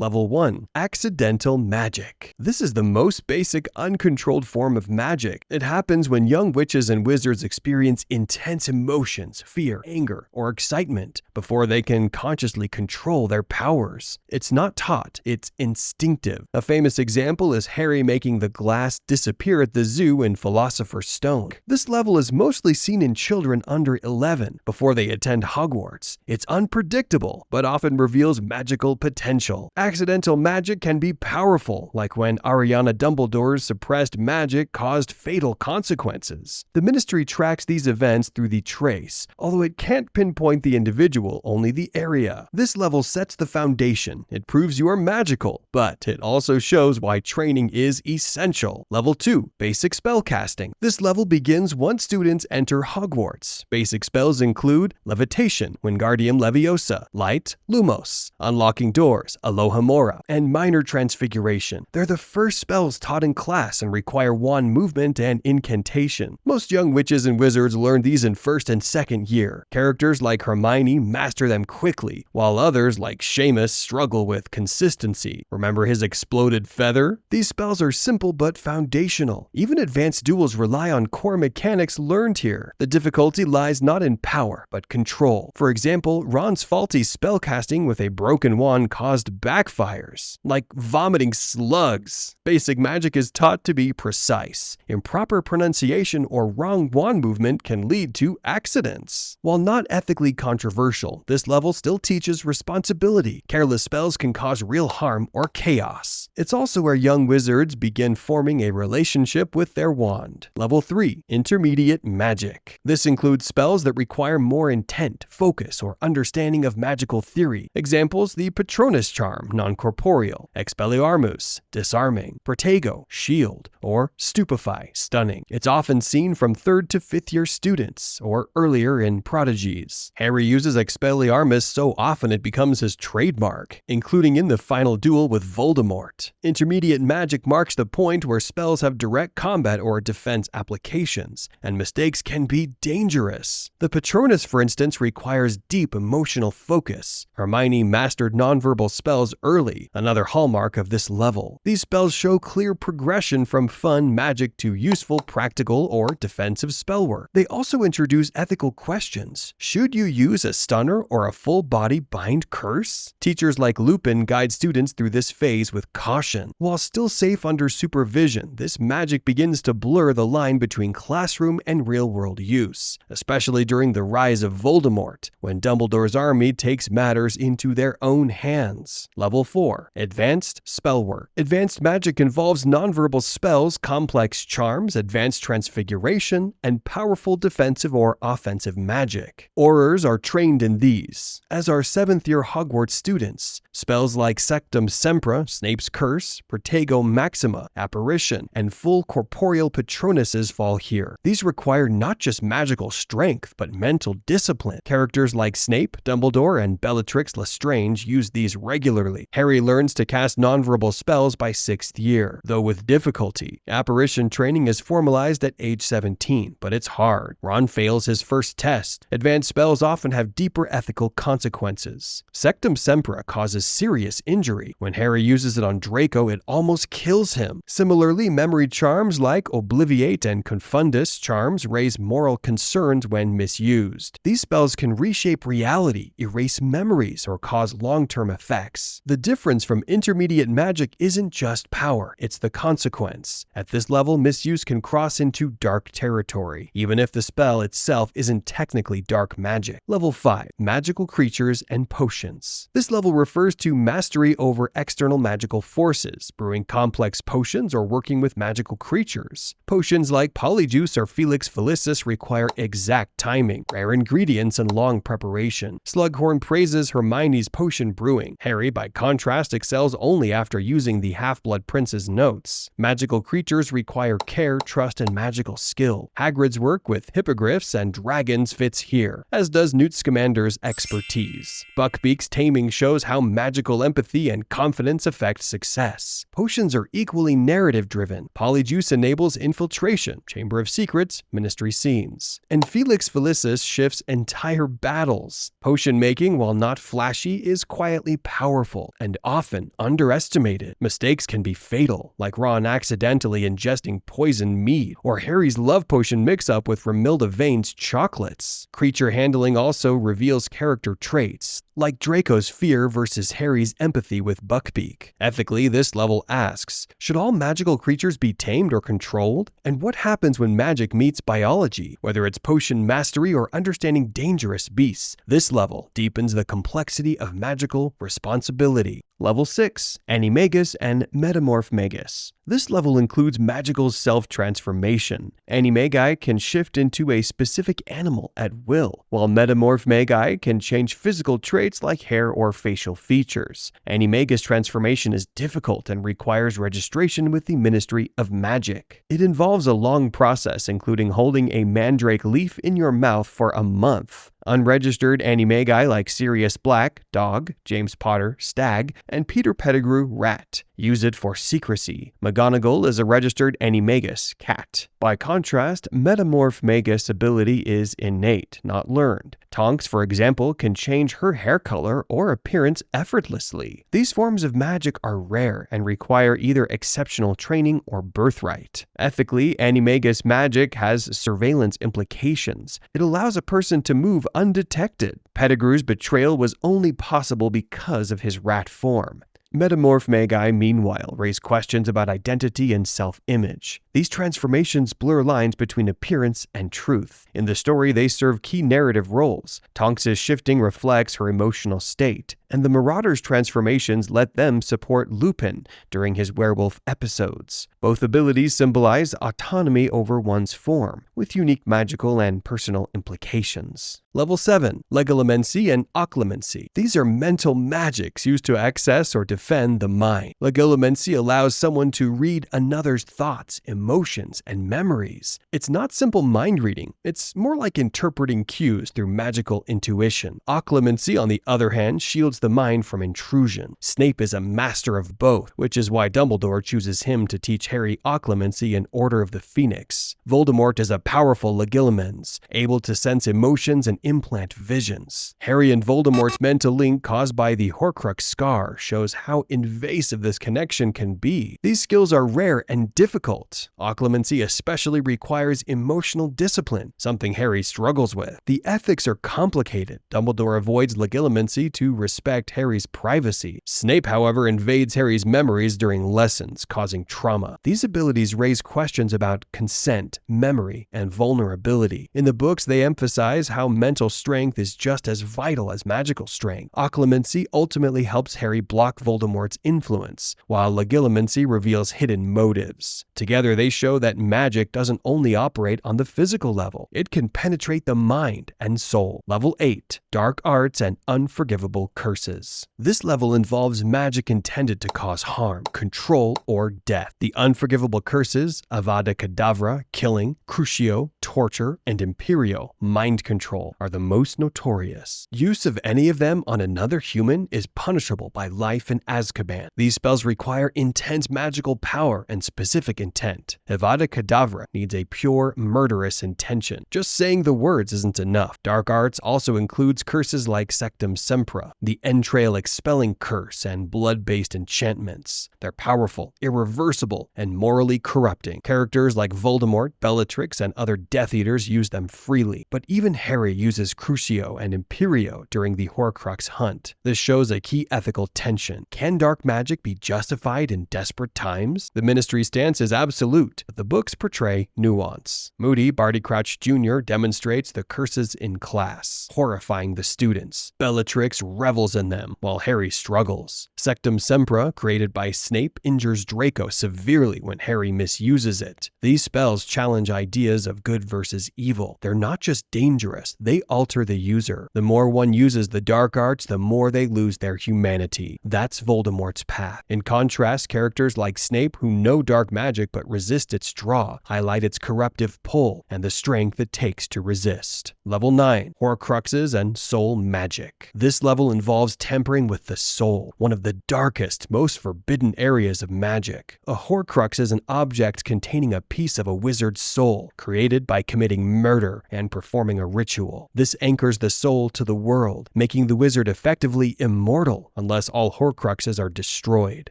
Level 1. Accidental magic. This is the most basic uncontrolled form of magic. It happens when young witches and wizards experience intense emotions, fear, anger, or excitement before they can consciously control their powers. It's not taught, it's instinctive. A famous example is Harry making the glass disappear at the zoo in Philosopher's Stone. This level is mostly seen in children under 11 before they attend Hogwarts. It's unpredictable, but often reveals magical potential. Accidental magic can be powerful, like when Ariana Dumbledore's suppressed magic caused fatal consequences. The Ministry tracks these events through the trace, although it can't pinpoint the individual, only the area. This level sets the foundation. It proves you are magical, but it also shows why training is essential. Level 2. Basic spellcasting. This level begins once students enter Hogwarts. Basic spells include Levitation, Wingardium Leviosa, Light, Lumos, Unlocking Doors, Alohomora, and Minor Transfiguration. They're the first spells taught in class and require wand movement and incantation. Most young witches and wizards learn these in first and second year. Characters like Hermione master them quickly, while others like Seamus struggle with consistency. Remember his exploded feather? These spells are simple but foundational. Even advanced duels rely on core mechanics learned here. The difficulty lies not in power, but control. For example, Ron's faulty spellcasting with a broken wand caused backfires, like vomiting slugs. Basic magic is taught to be precise. Improper pronunciation or wrong wand movement can lead to accidents. While not ethically controversial, this level still teaches responsibility. Careless spells can cause real harm or chaos. It's also where young wizards begin forming a relationship with their wand. Level 3. Intermediate magic. This includes spells that require more intent, focus, or understanding of magical theory. Examples: the Patronus Charm, non-corporeal; Expelliarmus, disarming; Protego, shield; or Stupefy, stunning. It's often seen from 3rd to 5th year students, or earlier in prodigies. Harry uses Expelliarmus so often it becomes his trademark, including in the final duel with Voldemort. Intermediate magic marks the point where spells have direct combat or defense applications, and mistakes can be dangerous. The Patronus, for instance, requires deep emotional focus. Hermione mastered nonverbal spells early, another hallmark of this level. These spells show clear progression from fun magic to useful, practical, or defensive spellwork. They also introduce ethical questions. Should you use a stunner or a full-body bind curse? Teachers like Lupin guide students through this phase with caution. While still safe under supervision, this magic begins to blur the line between classroom and real-world use, especially during the rise of Voldemort, when Dumbledore's army takes matters into their own hands. Level 4. Advanced spellwork. Advanced magic involves nonverbal spells, complex charms, advanced transfiguration, and powerful defensive or offensive magic. Aurors are trained in these, as are 7th year Hogwarts students. Spells like Sectum Sempra, Snape's Curse, Protego Maxima, Apparition, and full corporeal Patronuses fall here. These require not just magical strength, but mental discipline. Characters like Snape, Dumbledore, and Bellatrix Lestrange use these regularly. Harry learns to cast nonverbal spells by 6th year, though with difficulty. Apparition training is formalized at age 17, but it's hard. Ron fails his first test. Advanced spells often have deeper ethical consequences. Sectum Sempra causes serious injury. When Harry uses it on Draco, it almost kills him. Similarly, memory charms like Obliviate and Confundus charms raise moral concerns when misused. These spells can reshape reality, erase memories, or cause long-term effects. The difference from intermediate magic isn't just power, it's the consequence. At this level, misuse can cross into dark territory, even if the spell itself isn't technically dark magic. Level 5. Magical creatures and potions. This level refers to mastery over external magical forces, brewing complex potions or working with magical creatures. Potions like Polyjuice or Felix Felicis require exact timing, rare ingredients, and long preparation. Slughorn praises Hermione's potion brewing. Harry, by contrast, excels only after using the Half-Blood Prince's notes. Magical creatures require care, trust, and magical skill. Hagrid's work with hippogriffs and dragons fits here, as does Newt Scamander's expertise. Buckbeak's taming shows how magical empathy and confidence affect success. Potions are equally narrative-driven. Polyjuice enables infiltration, Chamber of Secrets, Ministry scenes. And Felix Felicis shifts entire battles. Potion making, while not flashy, is quietly powerful. essential and often underestimated. Mistakes can be fatal, like Ron accidentally ingesting poisoned mead, or Harry's love potion mix-up with Romilda Vane's chocolates. Creature handling also reveals character traits, like Draco's fear versus Harry's empathy with Buckbeak. Ethically, this level asks, should all magical creatures be tamed or controlled? And what happens when magic meets biology, whether it's potion mastery or understanding dangerous beasts? This level deepens the complexity of magical responsibility. Level 6, Animagus and Metamorph Magus. This level includes magical self-transformation. Animagi can shift into a specific animal at will, while Metamorph Magi can change physical traits like hair or facial features. Animagus transformation is difficult and requires registration with the Ministry of Magic. It involves a long process, including holding a mandrake leaf in your mouth for a month. Unregistered Animagi like Sirius Black, dog, James Potter, stag, and Peter Pettigrew, rat, use it for secrecy. McGonagall is a registered Animagus, cat. By contrast, Metamorph Magus ability is innate, not learned. Tonks, for example, can change her hair color or appearance effortlessly. These forms of magic are rare and require either exceptional training or birthright. Ethically, Animagus magic has surveillance implications. It allows a person to move undetected. Pettigrew's betrayal was only possible because of his rat form. Metamorph Magi, meanwhile, raise questions about identity and self-image. These transformations blur lines between appearance and truth. In the story, they serve key narrative roles. Tonks' shifting reflects her emotional state, and the Marauder's transformations let them support Lupin during his werewolf episodes. Both abilities symbolize autonomy over one's form, with unique magical and personal implications. Level 7, Legilimency and Occlumency. These are mental magics used to access or defend the mind. Legilimency allows someone to read another's thoughts, emotions, and memories. It's not simple mind reading, it's more like interpreting cues through magical intuition. Occlumency, on the other hand, shields the mind from intrusion. Snape is a master of both, which is why Dumbledore chooses him to teach Harry Occlumency in Order of the Phoenix. Voldemort is a powerful Legilimens, able to sense emotions and implant visions. Harry and Voldemort's mental link caused by the Horcrux scar shows how invasive this connection can be. These skills are rare and difficult. Occlumency especially requires emotional discipline, something Harry struggles with. The ethics are complicated. Dumbledore avoids Legilimency to respect Harry's privacy. Snape, however, invades Harry's memories during lessons, causing trauma. These abilities raise questions about consent, memory, and vulnerability. In the books, they emphasize how mental strength is just as vital as magical strength. Occlumency ultimately helps Harry block Voldemort's influence, while Legilimency reveals hidden motives. Together, they show that magic doesn't only operate on the physical level, it can penetrate the mind and soul. Level 8, Dark Arts and Unforgivable Curses. This level involves magic intended to cause harm, control, or death. The unforgivable curses, Avada Kedavra, killing, Crucio, torture, and Imperio, mind control, are the most notorious. Use of any of them on another human is punishable by life in Azkaban. These spells require intense magical power and specific intent. Avada Kedavra needs a pure, murderous intention. Just saying the words isn't enough. Dark Arts also includes curses like Sectum Sempra, the Entrail Expelling Curse, and blood-based enchantments. They're powerful, irreversible, and morally corrupting. Characters like Voldemort, Bellatrix, and other Death Eaters use them freely, but even Harry uses Crucio and Imperio during the Horcrux hunt. This shows a key ethical tension. Can dark magic be justified in desperate times? The Ministry's stance is absolute, but the books portray nuance. Moody, Barty Crouch Jr. demonstrates the curses in class, horrifying the students. Bellatrix revels in them, while Harry struggles. Sectum Sempra, created by Snape, injures Draco severely when Harry misuses it. These spells challenge ideas of good versus evil. They're not just dangerous, they alter the user. The more one uses the dark arts, the more they lose their humanity. That's Voldemort's path. In contrast, characters like Snape, who know dark magic but resist its draw, highlight its corruptive pull and the strength it takes to resist. Level 9, Horcruxes and Soul Magic. This level involves involves tampering with the soul, one of the darkest, most forbidden areas of magic. A Horcrux is an object containing a piece of a wizard's soul, created by committing murder and performing a ritual. This anchors the soul to the world, making the wizard effectively immortal unless all Horcruxes are destroyed.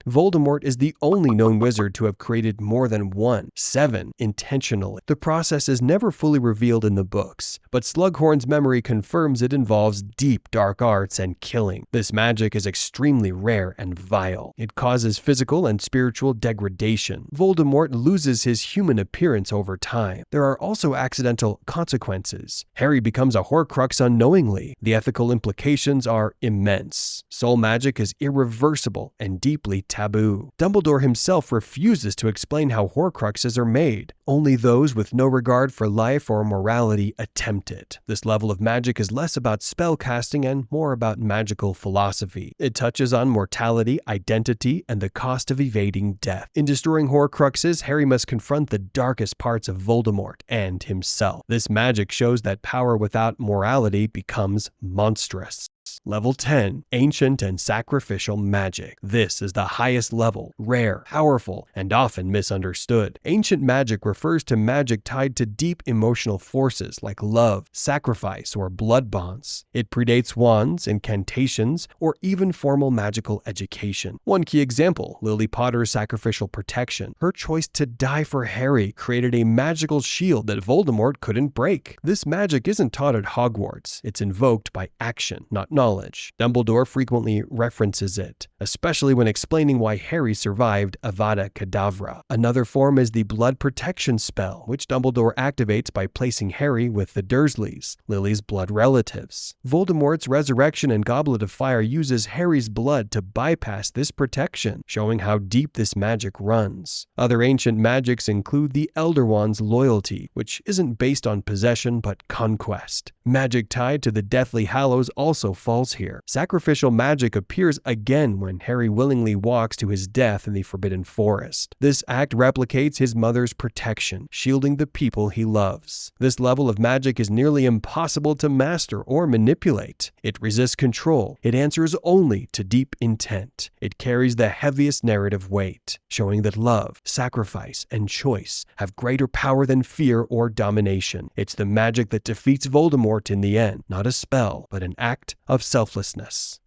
Voldemort is the only known wizard to have created more than 7 intentionally. The process is never fully revealed in the books, but Slughorn's memory confirms it involves deep dark arts and killing. This magic is extremely rare and vile. It causes physical and spiritual degradation. Voldemort loses his human appearance over time. There are also accidental consequences. Harry becomes a Horcrux unknowingly. The ethical implications are immense. Soul magic is irreversible and deeply taboo. Dumbledore himself refuses to explain how Horcruxes are made. Only those with no regard for life or morality attempt it. This level of magic is less about spellcasting and more about magical philosophy. It touches on mortality, identity, and the cost of evading death. In destroying Horcruxes, Harry must confront the darkest parts of Voldemort and himself. This magic shows that power without morality becomes monstrous. Level 10. Ancient and Sacrificial Magic. This is the highest level, rare, powerful, and often misunderstood. Ancient magic refers to magic tied to deep emotional forces like love, sacrifice, or blood bonds. It predates wands, incantations, or even formal magical education. One key example, Lily Potter's sacrificial protection. Her choice to die for Harry created a magical shield that Voldemort couldn't break. This magic isn't taught at Hogwarts. It's invoked by action, not knowledge. Dumbledore frequently references it, especially when explaining why Harry survived Avada Kedavra. Another form is the blood protection spell, which Dumbledore activates by placing Harry with the Dursleys, Lily's blood relatives. Voldemort's resurrection and Goblet of Fire uses Harry's blood to bypass this protection, showing how deep this magic runs. Other ancient magics include the Elder Wand's loyalty, which isn't based on possession but conquest. Magic tied to the Deathly Hallows also falls here. Sacrificial magic appears again when Harry willingly walks to his death in the Forbidden Forest. This act replicates his mother's protection, shielding the people he loves. This level of magic is nearly impossible to master or manipulate. It resists control. It answers only to deep intent. It carries the heaviest narrative weight, showing that love, sacrifice, and choice have greater power than fear or domination. It's the magic that defeats Voldemort in the end, not a spell, but an act of selflessness.